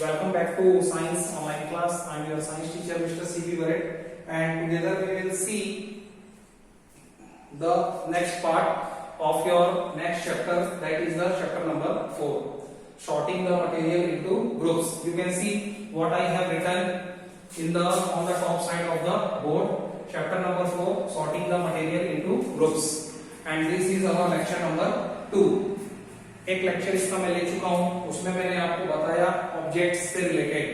Welcome back to Science Online Class. I am your science teacher, Mr. C.P. Barrett, and together we will see the next part of your next chapter, that is the chapter number 4, sorting the material into groups. You can see what I have written on the top side of the board. Chapter number 4, sorting the material into groups, and this is our lecture number 2. एक lecture इसका मैं ले चुका हूं, उसमें मैंने आपको बताया ऑब्जेक्ट्स से रिलेटेड,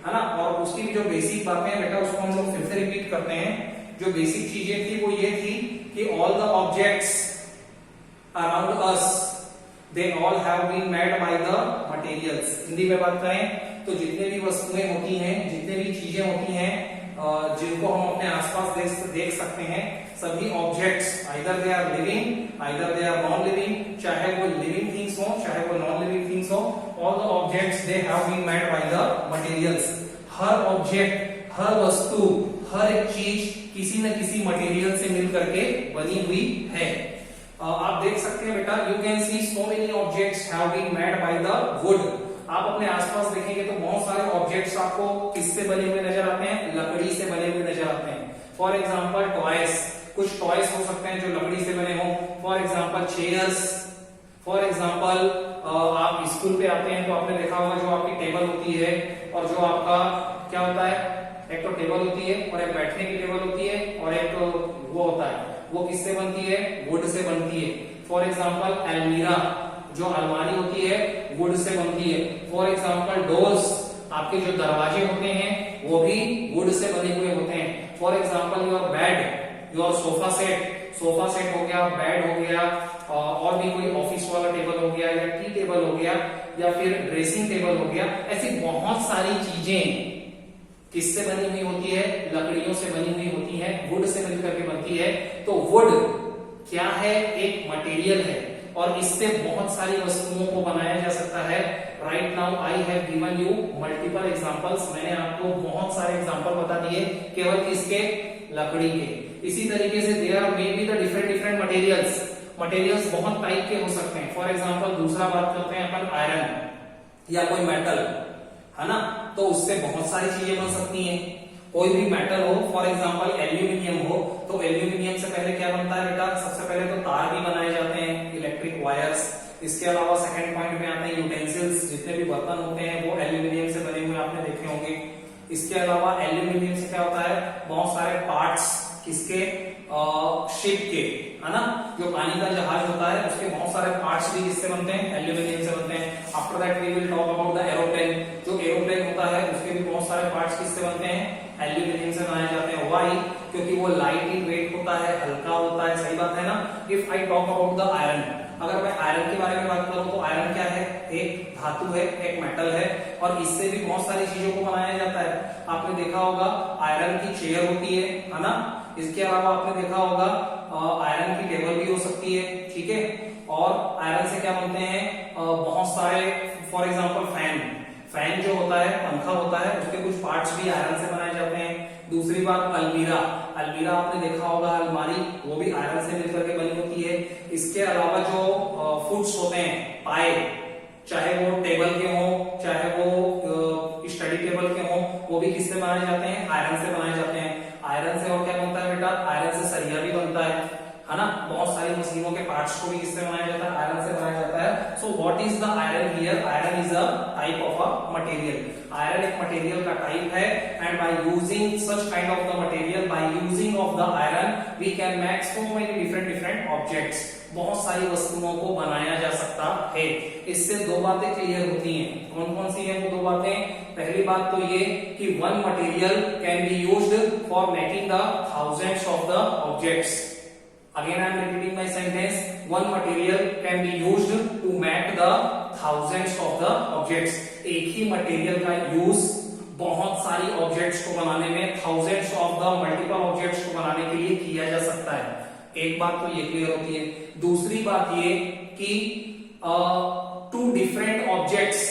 है ना, और उसकी जो बेसिक बातें हैं बेटा उसको हम लोग फिर से रिपीट करते हैं। जो बेसिक चीजें थी वो ये थी कि all the objects around us they all have been made by the materials. Hindi में बात करें तो जितने भी वस्तुएं होती हैं, जितने भी चीजें होती हैं जिनको हम अपने आसपास देख सकते हैं, सभी objects either they are living either they are non living, चाहे वो लिविंग थिंग्स हो चाहे वो नॉन लिविंग थिंग्स हो, all the objects they have been made by the materials. हर ऑब्जेक्ट, हर वस्तु, हर एक चीज किसी न किसी मटेरियल से मिलकर के बनी हुई है। आप देख सकते हैं बेटा, you can see so many objects have been made by the wood. आप अपने आसपास देखेंगे तो बहुत सारे ऑब्जेक्ट्स आपको किससे बने हुए नजर आते हैं? लकड़ी से बने हुए नजर आते हैं। फॉर एग्जाम्पल टॉयज, कुछ टॉयज हो सकते हैं जो लकड़ी से बने हों। For example chairs, for example आप स्कूल पे आते हैं तो आपने देखा होगा जो आपकी टेबल होती है और जो आपका क्या होता है, एक तो टेबल होती है और एक बैठने की टेबल होती है और एक वो होता है, वो किससे बनती है? वुड से बनती है। फॉर एग्जाम्पल अलमीरा, जो अलमारी होती है वुड से बनती है। फॉर एग्जाम्पल डोर्स, आपके जो दरवाजे होते हैं वो भी वुड से बने हुए होते हैं। For example your bed, your sofa set, sofa set हो गया, बेड हो गया, और भी कोई ऑफिस वाला टेबल हो गया या टी टेबल हो गया या फिर ड्रेसिंग टेबल हो गया। ऐसी बहुत सारी चीजें किससे बनी हुई होती है? लकड़ियों से बनी हुई होती है, वुड से मिलकर के बनती है। तो वुड क्या है? एक मटेरियल है और इससे बहुत सारी वस्तुओं को बनाया जा सकता है। Right now I have given you multiple examples. मैंने आपको बहुत सारे एग्जांपल बता दिए, केवल किसके? लकड़ी के। इसी तरीके से there may be the different materials. Materials बहुत टाइप के हो सकते हैं। फॉर एग्जांपल दूसरा बात करते हैं अपन आयरन या कोई मेटल, है ना, तो उससे बहुत सारी चीजें बन सकती हैं। कोई भी मेटल हो, फॉर एग्जांपल एल्यूमिनियम हो, तो एल्यूमिनियम से पहले क्या बनता है बेटा? सबसे पहले तो तार भी बनाए जाते हैं, इलेक्ट्रिक वायर्स। इसके अलावा सेकंड पॉइंट में आते हैं यूटेंसिल्स, जितने भी बर्तन होते हैं वो एल्यूमिनियम से बने हुए आपने देखे होंगे। इसके अलावा एल्यूमिनियम से क्या होता है? बहुत सारे पार्ट्स किसके? शिप के, है ना, जो पानी का जहाज होता है उसके बहुत सारे पार्ट्स भी किससे बनते हैं? एल्यूमिनियम से बनते हैं। After that we will talk about the aeroplane. जो एरोप्लेन होता है उसके भी बहुत सारे पार्ट्स किससे बनते हैं? एल्यूमिनियम से बनाए जाते हैं। व्हाई? क्योंकि वो लाइट इन वेट होता है, हल्का होता है। सही बात है ना। If I talk about the iron, अगर मैं आयरन के बारे में बात करूं तो आयरन क्या है? एक धातु है, एक मेटल है और इससे भी बहुत सारी चीजों को बनाया जाता है। आपने देखा होगा आयरन की चेयर होती है ना। इसके अलावा आपने देखा होगा आयरन की टेबल भी हो सकती है, ठीक है। और आयरन से क्या बनते हैं? बहुत सारे, फॉर एग्जांपल फैन, फैन जो होता है, पंखा होता है, उसके कुछ पार्ट्स भी आयरन से बनाए जाते हैं। दूसरी बात अलमीरा, अलमीरा आपने देखा होगा, अलमारी, वो भी आयरन से मिलकर के बनी होती है। इसके अलावा जो फुट्स होते हैं, पाए, चाहे वो टेबल के हो चाहे वो स्टडी टेबल के हो, वो भी किससे बनाए जाते हैं? आयरन से बनाए जाते हैं। आयरन से और क्या बनता है बेटा? आयरन से सरिया भी बनता है ना। बहुत सारी मशीनों के पार्ट्स को भी किससे बनाया जाता है? आयरन से बनाया जाता है। So what is the iron here? Iron is a type of a material. Iron एक मटेरियल का टाइप है and by using such kind of the material, by using of the iron we can make so many different objects. बहुत सारी वस्तुओं को बनाया जा सकता है। इससे दो बातें क्लियर होती हैं। कौन कौन सी हैं वो दो बातें? पहली बात तो ये कि one material can be used for making the thousands of the objects. Again I am repeating my sentence. One material can be used to make the thousands of the objects. एक ही मटेरियल का use बहुत सारी objects को बनाने में, thousands of the multiple objects को बनाने के लिए किया जा सकता है। एक बात तो ये क्लियर होती है। दूसरी बात ये कि two different objects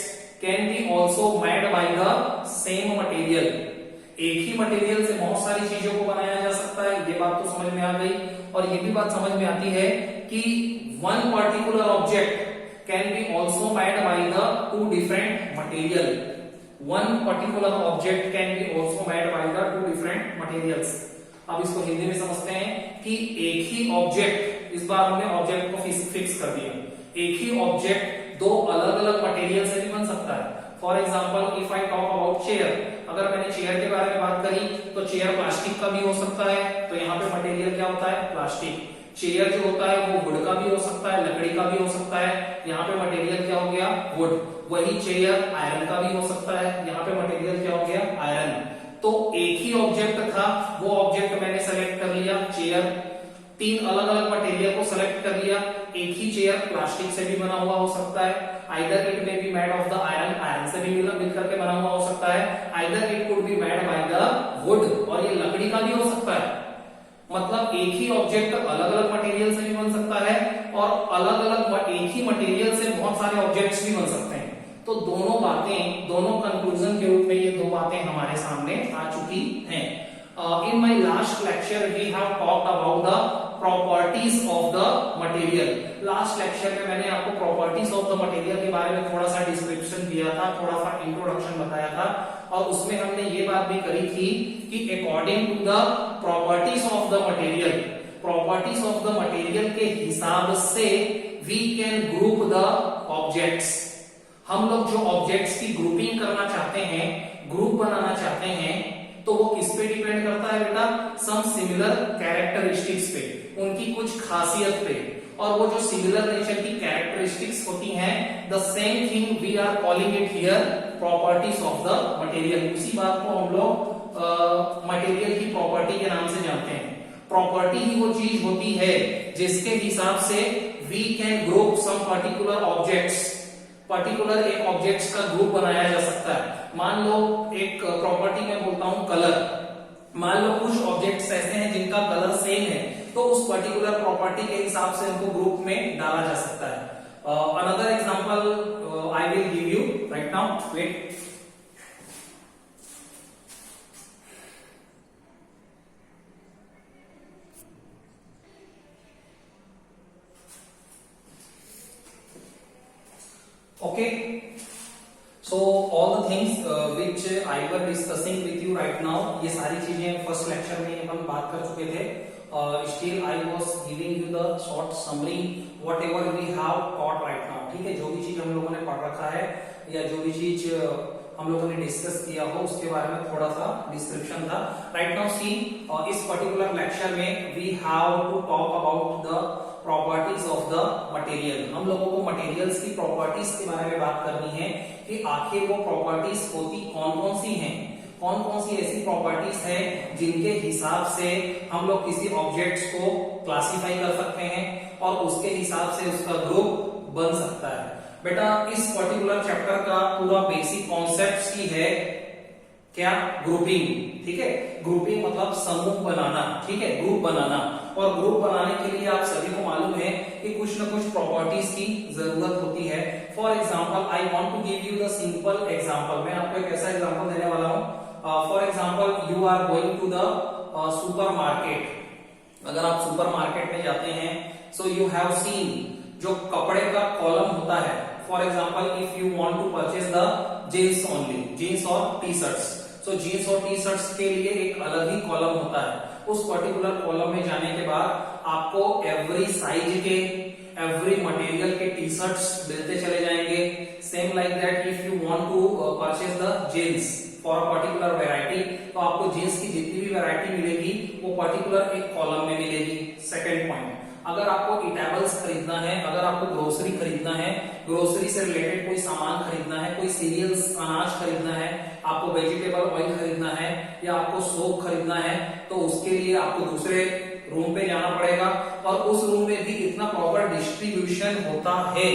can be also made by the same material. एक ही मटेरियल से बहुत सारी चीजों को बनाया जा सकता है, ये बात तो समझ में आ गई। और ये भी बात समझ में आती है कि one particular object can be also made by the two different material. one particular object can be also made by the two different materials. अब इसको हिंदी में समझते हैं कि एक ही ऑब्जेक्ट, इस बार हमने ऑब्जेक्ट को फिक्स कर दिया, एक ही ऑब्जेक्ट दो अलग अलग मटेरियल से भी बन सकता है. For example if I talk about chair, अगर मैंने चेयर के बारे में बात करी तो चेयर प्लास्टिक का भी हो सकता है, तो यहाँ पे मटेरियल क्या होता है, प्लास्टिक. चेयर जो होता है वो वुड का भी हो सकता है, लकड़ी का भी हो सकता है, यहाँ पे मटेरियल क्या हो गया, वुड. वही चेयर आयरन का भी हो सकता है, यहाँ पे मटेरियल क्या हो गया, आयरन. तो एक ही ऑब्जेक्ट था, वो ऑब्जेक्ट मैंने सेलेक्ट कर लिया चेयर, तीन अलग अलग मटेरियल को सेलेक्ट कर लिया. एक ही चेयर प्लास्टिक से भी बना हुआ हो सकता है, either it may be made of the iron, iron से भी मिलकर के बना हुआ हो सकता है, either it could be made by the would, और ये लकड़ी का भी हो सकता है. मतलब एक ही ऑब्जेक्ट अलग अलग मटेरियल से भी बन सकता है, और अलग अलग एक ही मटेरियल से बहुत सारे ऑब्जेक्ट्स भी बन सकते हैं. तो दोनों बातें, दोनों कंक्लूजन के रूप में ये दो बातें हमारे सामने आ चुकी हैं. In my last lecture we have talked about the properties of the material. Last lecture में मैंने आपको properties of the material के बारे में थोड़ा सा डिस्क्रिप्शन दिया था, थोड़ा सा इंट्रोडक्शन बताया था, और उसमें हमने ये बात भी करी थी कि according to the properties of the material, properties of the material के हिसाब से we can group the objects. हम लोग जो ऑब्जेक्ट्स की ग्रुपिंग करना चाहते हैं, ग्रुप बनाना चाहते हैं, तो वो किस पे डिपेंड करता है बेटा, सम सिमिलर कैरेक्टरिस्टिक्स पे, उनकी कुछ खासियत पे. और वो जो सिमिलर नेचर की कैरेक्टरिस्टिक्स होती हैं, the same thing we are calling it here properties of the material. उसी बात को हम लोग मटेरियल की प्रॉपर्टी के नाम से जानते हैं. प्रॉपर्टी ही वो चीज होती है जिसके हिसाब से we can group some particular objects, particular एक ऑब्जेक्ट्स का ग्रुप बनाया जा सकता है. मान लो एक प्रॉपर्टी में बोलता हूं कलर, मान लो कुछ ऑब्जेक्ट्स ऐसे हैं जिनका कलर सेम है, तो उस पर्टिकुलर प्रॉपर्टी के हिसाब से उनको ग्रुप में डाला जा सकता है. Another example I will give you right now. Wait, okay, so all the things which I were discussing with you right now, ये सारी चीजें फर्स्ट लेक्चर में अपन बात कर चुके थे. Still I was giving you the short summary whatever we have taught right now. ठीक है, जो भी चीज हम लोगों ने पढ़ रखा है या जो भी चीज हम लोगों ने डिस्कस किया हो उसके बारे में थोड़ा सा डिस्क्रिप्शन था. राइट नाउ सी, इस पर्टिकुलर लेक्चर में we have to talk about the properties of the material. हम लोगों को मटेरियल्स की प्रॉपर्टीज के बारे में बात करनी है कि आखिर वो प्रॉपर्टीज होती कौन कौन सी हैं, कौन कौन सी ऐसी प्रॉपर्टीज हैं जिनके हिसाब से हम लोग किसी ऑब्जेक्ट्स को क्लासिफाई कर सकते हैं और उसके हिसाब से उसका ग्रुप बन सकता है. बेटा इस पर्टिकुलर चैप्टर का पूरा बेसिक कॉन्सेप्ट ही है क्या, ग्रुपिंग. ठीक है, ग्रुपिंग मतलब समूह बनाना, ठीक है, ग्रुप बनाना. और ग्रुप बनाने के लिए आप सभी को मालूम है कि कुछ न कुछ प्रॉपर्टीज की जरूरत होती है. For example I want to give you the simple example. मैं आपको एक ऐसा एग्जाम्पल देने वाला हूं. For example you are going to the supermarket. अगर आप सुपर मार्केट में जाते हैं, सो यू हैव सीन जो कपड़े का कॉलम होता है. For example if you want to purchase the jeans only, jeans और टी शर्ट्स, सो जीन्स और टी शर्ट्स के लिए एक अलग ही कॉलम होता है. उस पर्टिकुलर कॉलम में जाने के बाद आपको एवरी साइज के, एवरी मटेरियल के टी शर्ट्स मिलते चले जाएंगे. Same like that if you want to purchase the jeans for a particular variety, तो आपको जीन्स की जितनी भी वैरायटी मिलेगी वो पर्टिकुलर एक कॉलम में मिलेगी. सेकेंड पॉइंट, अगर आपको इटेबल्स खरीदना है, अगर आपको ग्रोसरी खरीदना है, ग्रोसरी से रिलेटेड कोई सामान खरीदना है, कोई सीरियल्स अनाज खरीदना है, आपको वेजिटेबल ऑयल खरीदना है या आपको सोप खरीदना है, तो उसके लिए आपको दूसरे रूम पे जाना पड़ेगा. और उस रूम में भी इतना प्रॉपर डिस्ट्रीब्यूशन होता है.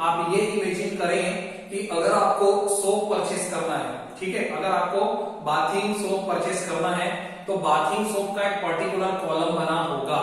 आप ये इमेजिन करें कि अगर आपको सोप परचेस करना है, ठीक है, अगर आपको बाथिंग सोप परचेस करना है, तो बाथिंग सोप का एक पर्टिकुलर कॉलम बना होगा,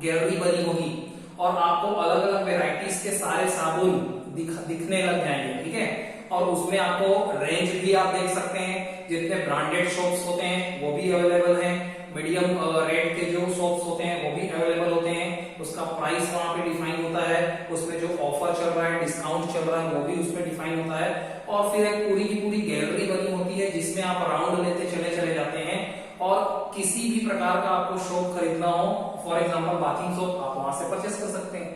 गैलरी बनी होगी, और आपको अलग अलग वेराइटीज के सारे साबुन दिखने लग जाएंगे. ठीक है, और उसमें आपको रेंज भी आप देख सकते हैं, जितने ब्रांडेड सोप्स होते हैं वो भी अवेलेबल हैं, मीडियम रेट के जो सोप्स होते हैं वो भी अवेलेबल होते हैं, उसका प्राइस वहां पे डिफाइन होता है, उसमें जो ऑफर चल रहा है, डिस्काउंट चल रहा है, वो भी उसमें डिफाइन होता है, और फिर एक पूरी की पूरी गैलरी बनी होती है जिसमें आप राउंड लेते चले जाते हैं, और किसी भी प्रकार का आपको सोप खरीदना हो, फॉर एग्जांपल बाथिंग सोप, आप वहां से परचेस कर सकते हैं।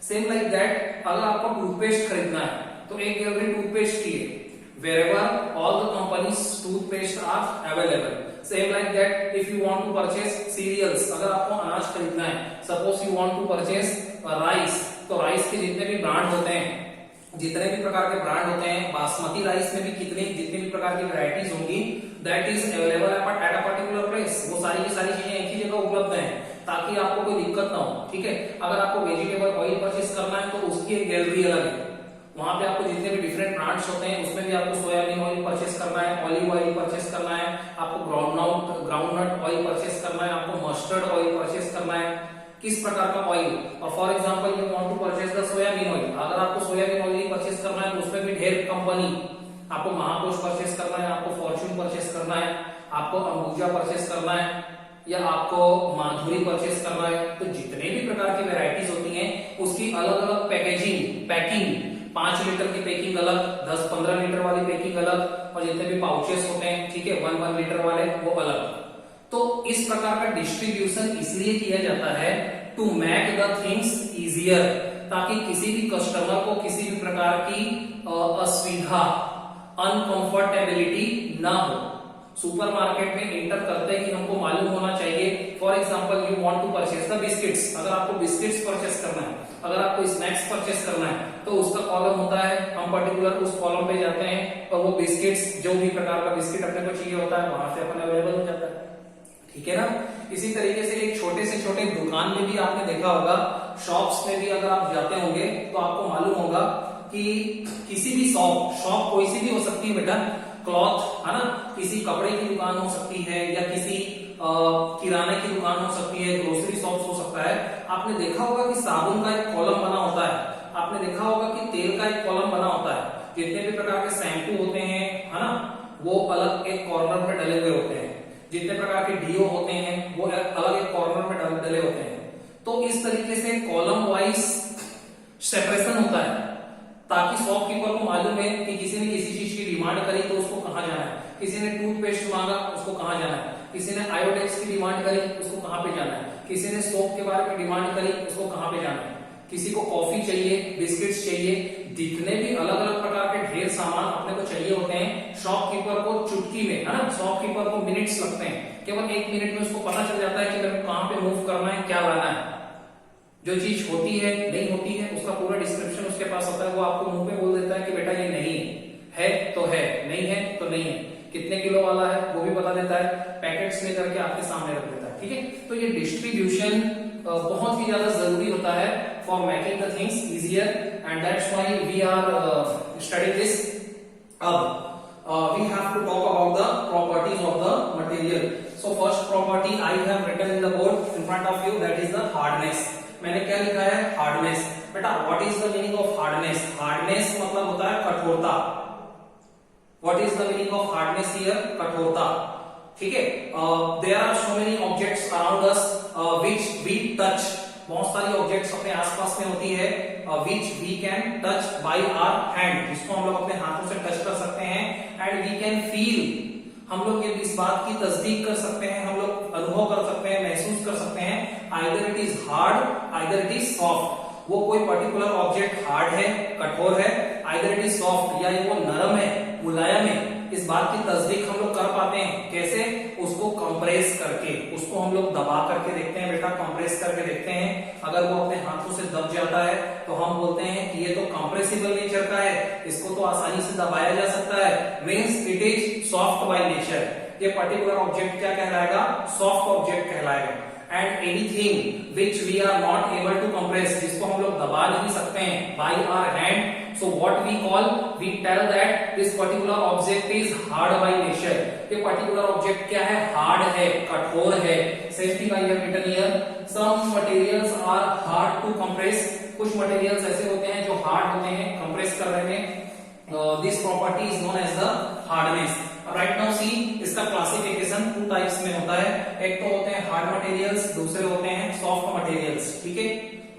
सेम लाइक दैट, अगर आपको टूथपेस्ट खरीदना है तो एक गैलरी टूथपेस्ट की है, wherever all the companies toothpaste are available. Same like that, if you want to purchase cereals, अगर आपको अनाज खरीदना है, suppose you want to purchase rice, तो राइस के जितने भी ब्रांड होते हैं, जितने भी प्रकार के ब्रांड होते हैं, बासमती राइस में भी जितने भी प्रकार की वैरायटीज होंगी, that is available at a particular place. वो सारी की सारी चीजें एक ही जगह उपलब्ध हैं ताकि आपको कोई दिक्कत ना हो। ठीक है, अगर आपको वेजिटेबल ऑयल परचेस करना है तो उसकी एक गैलरी अलग है, वहां पे आपको जितने भी डिफरेंट ब्रांड्स होते हैं उसमें भी आपको सोयाबीन ऑयल परचेस करना है, ऑलिव ऑयल परचेस करना है, आपको ग्राउंडनट ऑयल परचेस करना है, आपको मस्टर्ड ऑयल परचेस करना है, किस प्रकार का ऑयल। और for example you want to purchase the soybean oil, अगर आपको सोयाबीन ऑयल ही परचेस करना है तो उसमें भी ढेर कंपनी, आपको महाकोश परचेस करना है, आपको फॉर्च्यून परचेस करना है, आपको अंबुजा परचेस करना है, या आपको माधुरी परचेस करना है। तो जितने भी प्रकार की वैरायटीज होती हैं उसकी अलग अलग पैकिंग, 5 लीटर की पैकिंग अलग, 10-15 लीटर वाली पैकिंग अलग, और जितने भी पाउचेस होते हैं, ठीक है, 1 लीटर वाले वो अलग। तो इस प्रकार का डिस्ट्रीब्यूशन इसलिए किया जाता है to make the things easier, ताकि किसी भी कस्टमर को किसी भी प्रकार की असुविधा, अनकंफर्टेबिलिटी ना हो। सुपरमार्केट में एंटर करते ही हमको मालूम होना चाहिए, for example you want to purchase the biscuits, अगर आपको बिस्किट्स परचेस करना है, अगर आपको स्नैक्स परचेस करना है तो उसका कॉलम होता है, हम पर्टिकुलर उस कॉलम पे जाते हैं और वो बिस्किट्स, जो भी प्रकार का बिस्किट अपने को चाहिए होता है वहां से अपन अवेलेबल हो जाता है। ठीक है ना। इसी तरीके से एक छोटे से छोटे दुकान में भी आपने देखा होगा, शॉप्स में भी अगर आप जाते होंगे तो आपको मालूम होगा कि किसी भी शॉप कोई सी भी हो सकती है बेटा, क्लॉथ है ना, किसी कपड़े की दुकान हो सकती है, या किसी किराने की दुकान हो सकती है, ग्रोसरी शॉप हो सकता है। आपने देखा होगा कि साबुन का एक कॉलम बना होता है, आपने देखा होगा कि तेल का एक कॉलम बना होता है, जितने भी प्रकार के शैम्पू होते हैं है ना, वो अलग एक कॉर्नर पे डले हुए होते हैं, जितने प्रकार के डीओ होते हैं वो अलग एक कॉर्नर में डले होते हैं। तो इस तरीके से कॉलम वाइज सेपरेशन होता है, ताकि शॉपकीपर को मालूम है कि किसी ने किसी चीज की डिमांड करी तो उसको कहां जाना है, किसी ने टूथपेस्ट मांगा उसको कहां जाना है, किसी ने आयोडेक्स की डिमांड करी उसको कहां पे जाना है, किसी ने सोप के बारे में डिमांड करी उसको कहां पे जाना है, किसी को कॉफी चाहिए, बिस्किट्स चाहिए, जितने भी अलग अलग प्रकार के ढेर सामान अपने को चाहिए होते हैं, शॉपकीपर को चुटकी में है ना, शॉपकीपर को मिनट्स लगते हैं, केवल 1 मिनट में उसको पता चल जाता है कि मेरे को कहां पे मूव करना है, क्या लाना है। जो चीज होती है नहीं होती है उसका पूरा डिस्क्रिप्शन उसके पास होता है, वो आपको मुंह पे बोल देता है कि बेटा ये नहीं है तो है, नहीं है तो नहीं है, कितने किलो वाला है वो भी बता देता है, पैकेट्स में करके आपके सामने रख देता है। ठीक है, तो ये डिस्ट्रीब्यूशन बहुत ही ज्यादा जरूरी होता है for making the things easier, and that's why we are studying this. अब we have to talk about the properties of the material. So first property I have written in the board in front of you, that is the hardness. मैंने क्या लिखा है? Hardness. बेटा what is the meaning of hardness? Hardness मतलब होता है कठोरता। What is the meaning of hardness here? कठोरता। ठीक है, there are so many objects around us which we touch, बहुत सारी ऑब्जेक्ट्स अपने आसपास में होती है which we can touch by our hand, जिसको हम लोग अपने हाथों से टच कर सकते हैं, एंड वी कैन फील, हम लोग ये इस बात की तस्दीक कर सकते हैं, हम लोग अनुभव कर सकते हैं, महसूस कर सकते हैं, either it is hard either it is soft, वो कोई पर्टिकुलर ऑब्जेक्ट हार्ड है, कठोर है, आइदर इट इज सॉफ्ट, या वो नरम है, मुलायम है, इस बात की तस्दीक हम लोग कर पाते हैं। कैसे? उसको कंप्रेस करके, उसको हम लोग दबा करके देखते हैं बेटा, कंप्रेस करके देखते हैं, अगर वो अपने हाथों से दब जाता है तो हम बोलते हैं कि ये तो कंप्रेसिबल नेचर का है, इसको तो आसानी से दबाया जा सकता है, means it is soft by nature. ये पर्टिकुलर ऑब्जेक्ट क्या कहलाएगा? सॉफ्ट ऑब्जेक्ट कहलाएगा। And anything which we are not able to compress, जिसको हम लोग दबा नहीं सकते हैं by our hand, so what we call, we tell that this particular object is hard by nature. ये पर्टिकुलर ऑब्जेक्ट क्या है? हार्ड है, कठोर है। Same thing I have written here, some materials are hard to compress, कुछ materials ऐसे होते हैं जो हार्ड होते हैं, कंप्रेस कर रहे हैं, this property is known as the hardness. Right now see, इसका क्लासिफिकेशन 2 टाइप्स में होता है, एक तो होते हैं हार्ड मटेरियल्स, दूसरे होते हैं सॉफ्ट मटेरियल्स। ठीक है,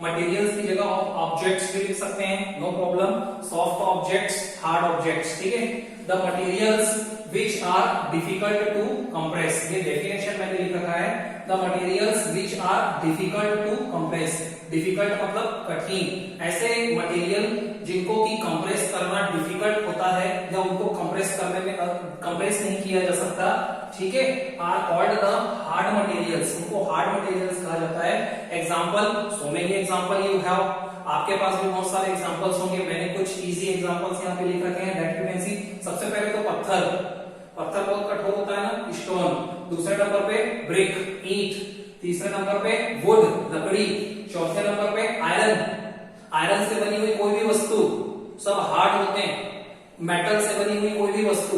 मटेरियल्स की जगह आप ऑब्जेक्ट्स भी लिख सकते हैं, no problem. Soft objects, hard objects, ठीक है। The materials which are difficult to compress, ये डेफिनेशन मैंने लिख रखा है। The materials which are difficult to compress, difficult मतलब कठिन, ऐसे मटेरियल जिनको की कंप्रेस करना डिफिकल्ट होता है या उनको कंप्रेस करने में कंप्रेस नहीं किया जा सकता, ठीक है, are called the hard materials, उनको हार्ड मटेरियल्स कहा जाता है। Example, so many example you have, आपके पास भी बहुत सारे एग्जांपल्स होंगे, मैंने कुछ इजी एग्जांपल्स यहाँ पे लिख रखे हैं दैट यू कैन सी। सबसे पहले तो पत्थर, पत्थर बहुत कठोर होता है ना, स्टोन। दूसरे नंबर पे ब्रिक, ईंट। तीसरे नंबर पे वुड, लकड़ी। चौथे नंबर पे आयरन, आयरन से बनी हुई कोई भी वस्तु सब हार्ड होते हैं, मेटल से बनी हुई कोई भी वस्तु।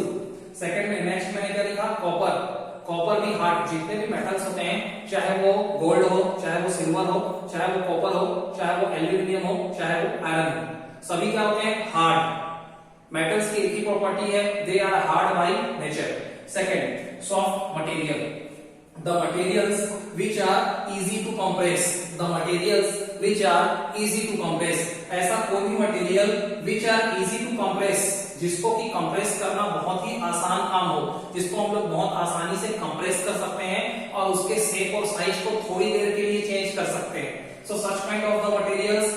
सेकंड में नेक्स्ट मैंने क्या लिखा, कॉपर, कॉपर भी हार्ड, जितने भी मेटल्स होते हैं, चाहे वो गोल्ड हो, चाहे वो सिल्वर हो, चाहे वो कॉपर हो, चाहे वो एल्यूमिनियम हो, चाहे वो आयरन हो, सभी क्या होते हैं, हार्ड। मेटल्स की एक ही प्रॉपर्टी है, they are hard by nature. Second, soft material, the materials which are easy to compress, the materials which are easy to compress, ऐसा कोई भी material which are easy to compress, जिसको कि compress करना बहुत ही आसान काम हो, जिसको हम लोग बहुत आसानी से कंप्रेस कर सकते हैं और उसके शेप और साइज को थोड़ी देर के लिए चेंज कर सकते हैं। So such kind of the materials,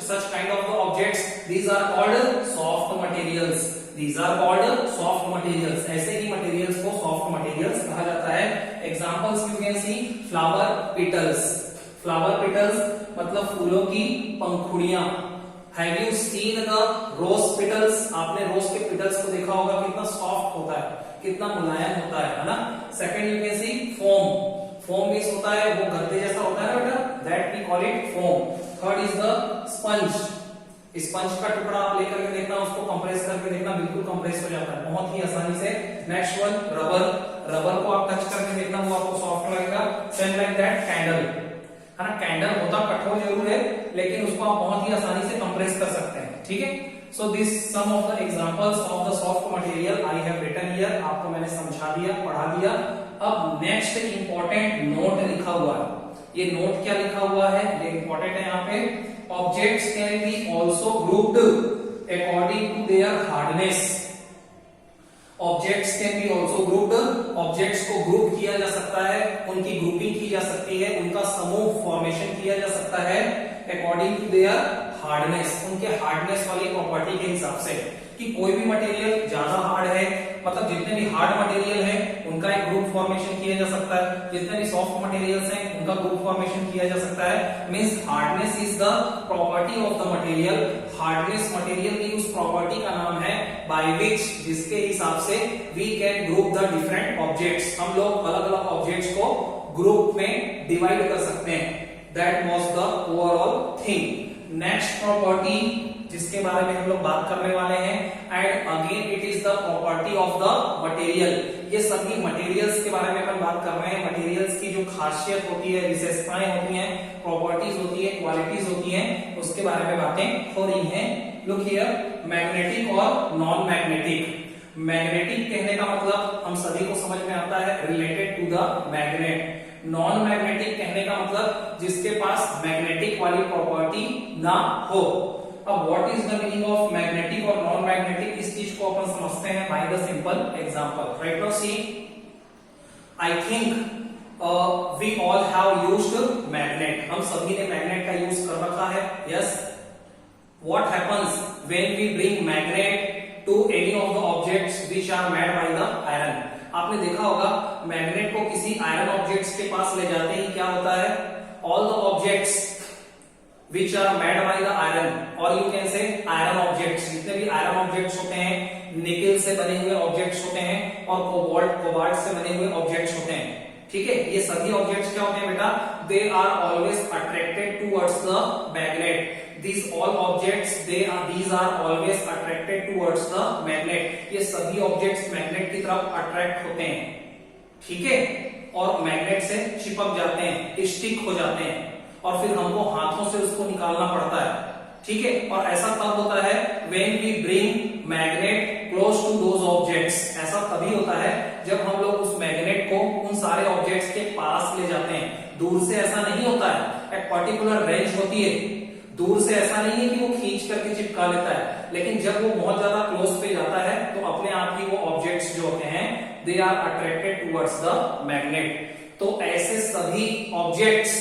such kind of the objects, these are called soft materials. These are called soft materials. ऐसे ही materials को soft materials कहा जाता है। Examples you can see, flower petals. Flower petals मतलब फूलों की पंखुड़ियां। Have you seen the rose petals? आपने रोज के petals को देखा होगा, कितना soft होता है, कितना मुलायम होता है ना। Second you can see foam. Foam means होता है वो गद्दे जैसा होता है ना बेटा, that we call it foam. Third is the sponge, sponge का टुकड़ा आप लेकर के देखना, उसको कंप्रेस करके देखना, बिल्कुल कंप्रेस हो जाता है बहुत ही आसानी से। नेक्स्ट वन, रबर, रबर को आप टच करके देखना, वो आपको सॉफ्ट लगेगा। सेम लाइक दैट कैंडल, है ना, कैंडल होता कठोर जरूर है लेकिन उसको आप बहुत ही आसानी से कंप्रेस कर सकते हैं, ठीक है। So this some of the examples of the soft material I have written here, आपको मैंने समझा दिया, पढ़ा दिया। अब नेक्स्ट इंपॉर्टेंट नोट लिखा हुआ है, ये नोट क्या लिखा हुआ है, ये इंपॉर्टेंट है यहाँ पे। Objects can be also grouped according to their hardness. Objects can be also grouped, objects को ग्रुप किया जा सकता है, उनकी ग्रुपिंग की जा सकती है, उनका समूह फॉर्मेशन किया जा सकता है अकॉर्डिंग टू देयर हार्डनेस, उनके हार्डनेस वाली प्रॉपर्टी के हिसाब से। कि कोई भी मटेरियल ज्यादा हार्ड है, मतलब जितने भी हार्ड मटेरियल है उनका एक ग्रुप फॉर्मेशन किया जा सकता है, जितने भी सॉफ्ट मटेरियल्स हैं उनका ग्रुप फॉर्मेशन किया जा सकता है। Means hardness is the property of the material, hardness material की उस प्रॉपर्टी का नाम है बाय विच, जिसके हिसाब से we can group the different objects, हम लोग अलग अलग ऑब्जेक्ट्स को ग्रुप में डिवाइड कर सकते हैं। That was the overall thing. Next property जिसके बारे में हम लोग बात करने वाले हैं, and again it is the property of the material. ये सभी मटेरियल्स के बारे में अपन बात कर रहे हैं, मटेरियल्स की जो खासियत होती है, विशेषताएं होती हैं, प्रॉपर्टीज होती है, क्वालिटीज होती हैं, उसके बारे में बातें हो रही हैं। लुक हियर, मैग्नेटिक और नॉन मैग्नेटिक। मैग्नेटिक कहने का मतलब हम सभी को समझ में आता है, related to the magnet. Non magnetic कहने का मतलब जिसके पास मैग्नेटिक वाली प्रॉपर्टी ना हो। अब what is the meaning of magnetic और नॉन मैग्नेटिक, इस चीज को अपन समझते हैं by the simple example. Right now see, I think we all have used magnet, हम सभी ने मैग्नेट का यूज कर रखा है। Yes, what happens when we bring magnet to any of the objects which are made by the iron. आपने देखा होगा मैग्नेट को किसी आयरन ऑब्जेक्ट्स के पास ले जाते ही क्या होता है, all the objects which are made by the iron, or you can say iron objects, जितने भी आयरन ऑब्जेक्ट्स होते हैं, निकेल से बने हुए ऑब्जेक्ट्स होते हैं और कोबाल्ट से बने हुए ऑब्जेक्ट्स होते हैं, ठीक है। ये सभी ऑब्जेक्ट्स क्या होते हैं बेटा, they are always attracted towards the magnet. These all objects, these are always attracted towards the magnet। ये सभी ऑब्जेक्ट्स मैग्नेट की तरफ अट्रैक्ट होते हैं, ठीक है, और मैग्नेट से चिपक जाते हैं, स्टिक हो जाते हैं, और फिर हमको हाथों से उसको निकालना पड़ता है, ठीक है। और ऐसा तब होता है when we bring magnet close to those objects, ऐसा तभी होता है जब हम लोग उस मैग्नेट को उन सारे ऑब्जेक्ट्स के पास ले जाते हैं। दूर से ऐसा नहीं होता है, एक पर्टिकुलर रेंज होती है, दूर से ऐसा नहीं है कि वो खींच करके चिपका लेता है, लेकिन जब वो बहुत ज्यादा क्लोज पे जाता है तो अपने आप ही वो ऑब्जेक्ट्स जो होते हैं they are attracted towards the magnet. तो ऐसे सभी ऑब्जेक्ट्स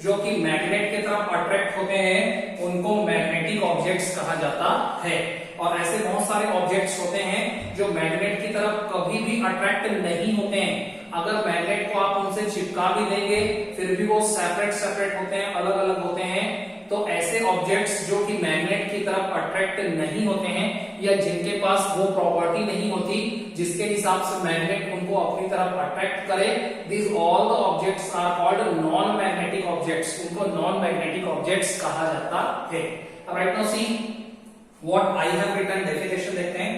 जो कि मैग्नेट की तरफ अट्रैक्ट होते हैं उनको मैग्नेटिक ऑब्जेक्ट्स कहा जाता है। और ऐसे बहुत सारे ऑब्जेक्ट्स होते हैं जो मैग्नेट की तरफ कभी भी अट्रैक्ट नहीं होते हैं। अगर मैग्नेट को आप उनसे चिपका भी देंगे फिर भी वो सेपरेट सेपरेट होते हैं, अलग अलग होते हैं। तो ऐसे ऑब्जेक्ट्स जो कि मैग्नेट की तरफ अट्रैक्ट नहीं होते हैं या जिनके पास वो प्रॉपर्टी नहीं होती जिसके हिसाब से मैग्नेट उनको अपनी तरफ अट्रैक्ट करे, this all the objects are called non magnetic objects. उनको नॉन मैग्नेटिक ऑब्जेक्ट्स कहा जाता है। अब right now see what I have written, definition देखते हैं।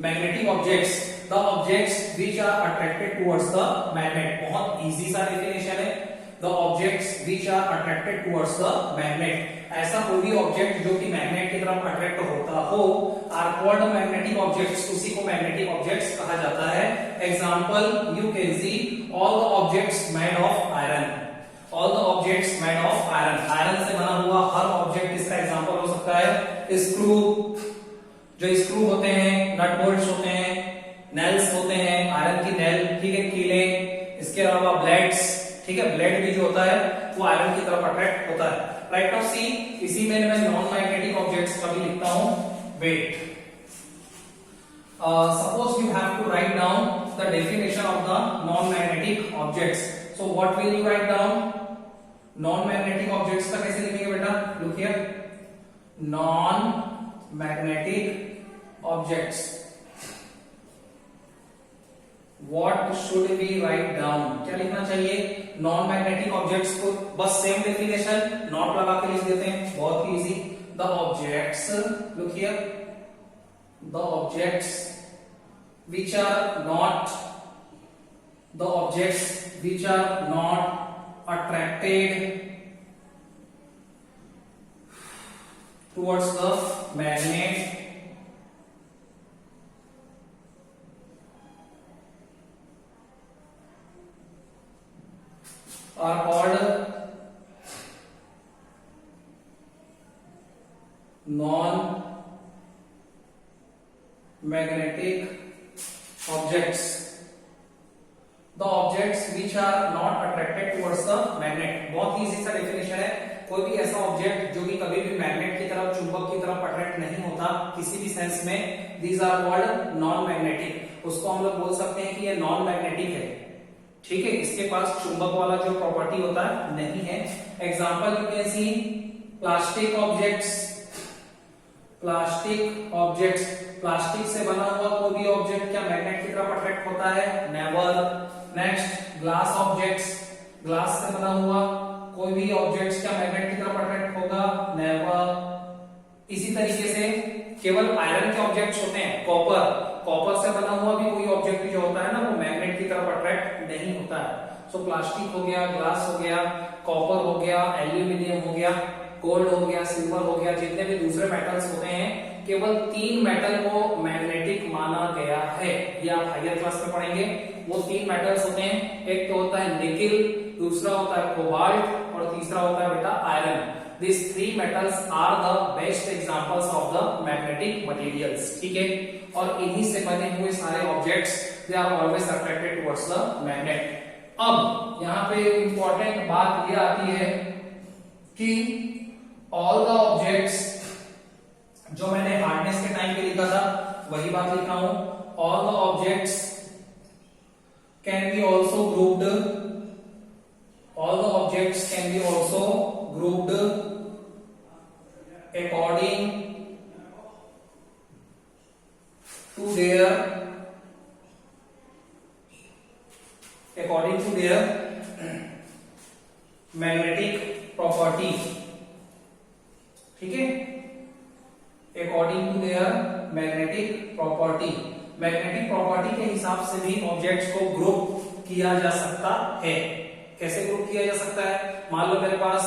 Magnetic objects, the objects which are attracted towards the magnet. बहुत easy सा definition है। The objects which are attracted towards the magnet, ऐसा कोई भी ऑब्जेक्ट जो कि मैग्नेट की तरफ अट्रैक्ट होता हो आर कॉल्ड मैग्नेटिक ऑब्जेक्ट्स, उसी को मैग्नेटिक ऑब्जेक्ट्स कहा जाता है। Example you can see all the objects made of iron, all the objects made of iron. Iron से बना हुआ हर ऑब्जेक्ट इसका एग्जांपल हो सकता है। स्क्रू, जो स्क्रू होते हैं, नट बोल्ट्स होते हैं, नेल्स होते हैं, आयरन की नेल, ठीक है, कीले, इसके अलावा ब्लेड्स, ठीक है, ब्लेड भी जो होता है वो आयरन की तरफ अट्रैक्ट होता है। राइट नाउ सी, इसी में मैं नॉन मैग्नेटिक ऑब्जेक्ट्स का भी लिखता हूं। Wait, suppose you have to write down the definition of the non magnetic objects. So what will you write down? Non magnetic objects का कैसे लिखेंगे बेटा? Look here, non magnetic objects, What should we write down? क्या लिखना चाहिए? Non magnetic objects को बस same definition not लगा के लिख देते हैं, बहुत ही easy. The objects, look here, the objects which are not, the objects which are not attracted towards the magnet are called non-magnetic objects. The objects which are not attracted towards the magnet. बहुत ही easy सा definition है। कोई भी ऐसा object जो कि कभी भी मैग्नेट की तरफ, चुंबक की तरफ अट्रैक्ट नहीं होता किसी भी सेंस में, these are called non magnetic. उसको हम लोग बोल सकते हैं कि ये नॉन मैग्नेटिक है, ठीक है, इसके पास चुंबक वाला जो प्रॉपर्टी होता है नहीं है। Example you can C plastic objects, plastic objects, plastic से बना हुआ कोई भी ऑब्जेक्ट क्या मैग्नेट की तरफ अट्रैक्ट होता है? Never. Next, glass objects, glass से बना हुआ कोई भी ऑब्जेक्ट क्या मैग्नेट की तरफ अट्रैक्ट होगा? नेवर। इसी तरीके से केवल आयरन के ऑब्जेक्ट्स होते हैं। कॉपर, कॉपर से बना हुआ भी कोई ऑब्जेक्ट जो होता है ना वो मैग्नेट की तरफ अट्रैक्ट नहीं होता है। सो प्लास्टिक हो गया, ग्लास हो गया, कॉपर हो गया, एल्यूमिनियम हो गया, गोल्ड हो गया, सिल्वर हो गया, जितने भी दूसरे मेटल्स होते हैं, केवल 3 मेटल को मैग्नेटिक माना गया है। ये आप हायर क्लास में पढ़ेंगे। वो 3 मेटल्स होते हैं, एक तो होता है निकिल, दूसरा होता है कोबाल्ट और तीसरा होता है बेटा iron. These 3 metals are the best examples of the magnetic materials, ठीक है। और इन्हीं से बने हुए सारे objects they are always attracted towards the magnet। अब यहाँ पे इंपॉर्टेंट बात ये आती है कि all the objects, जो मैंने हार्डनेस के टाइम पे लिखा था वही बात लिखा हूं, all the objects can be also grouped, all the objects can be also grouped according to their magnetic property, ठीक है, according to their magnetic property। Magnetic property के हिसाब से भी ऑब्जेक्ट्स को ग्रुप किया जा सकता है। कैसे ग्रुप किया जा सकता है? मान लो मेरे पास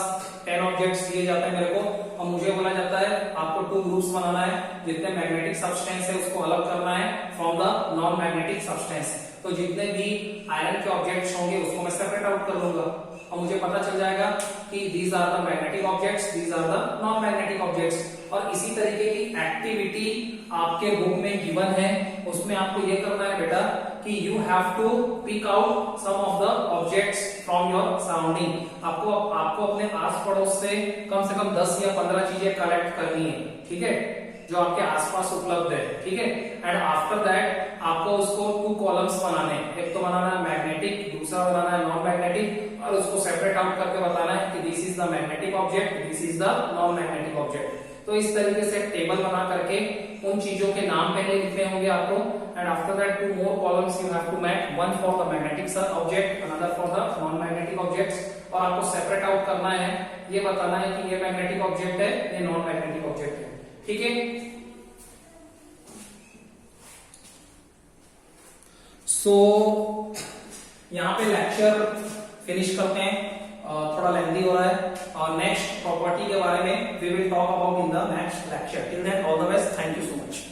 10 ऑब्जेक्ट्स दिए जाते हैं मेरे को, और मुझे बोला जाता है आपको 2 ग्रुप्स बनाना है, जितने मैग्नेटिक सब्सटेंस है उसको अलग करना है from the non magnetic substance. तो जितने भी आयरन के ऑब्जेक्ट्स होंगे उसको मैं सेपरेट आउट कर लूंगा, और मुझे पता चल जाएगा कि these are the magnetic objects, these are the non magnetic objects। और इसी तरीके की एक्टिविटी आपके बुक में गिवन है, उसमें आपको ये करना है बेटा कि you have to pick out some of the objects from your surrounding। आपको अपने आस पड़ोस से कम 10 या 15 चीजें कलेक्ट करनी है, ठीक है, जो आपके आसपास उपलब्ध है, ठीक है। एंड आफ्टर दैट आपको उसको 2 कॉलम्स बनाने हैं, एक तो बनाना है मैग्नेटिक, दूसरा बनाना है नॉन मैग्नेटिक, और उसको सेपरेट आउट करके बताना है कि this is the magnetic object, this is the non magnetic object. तो इस तरीके से टेबल बना करके उन चीजों के नाम पहले लिखने होंगे आपको, and after that 2 more columns you have to make, one for the magnetic object, another for the non magnetic objects। और आपको सेपरेट आउट करना है, ये बताना है कि ये मैग्नेटिक ऑब्जेक्ट है, ये नॉन मैग्नेटिक ऑब्जेक्ट है, ठीक है। सो यहाँ पे लेक्चर फिनिश करते हैं, थोड़ा लेंथी हो रहा है, और नेक्स्ट प्रॉपर्टी के बारे में we will talk about in the next lecture. Till then all the best, thank you so much.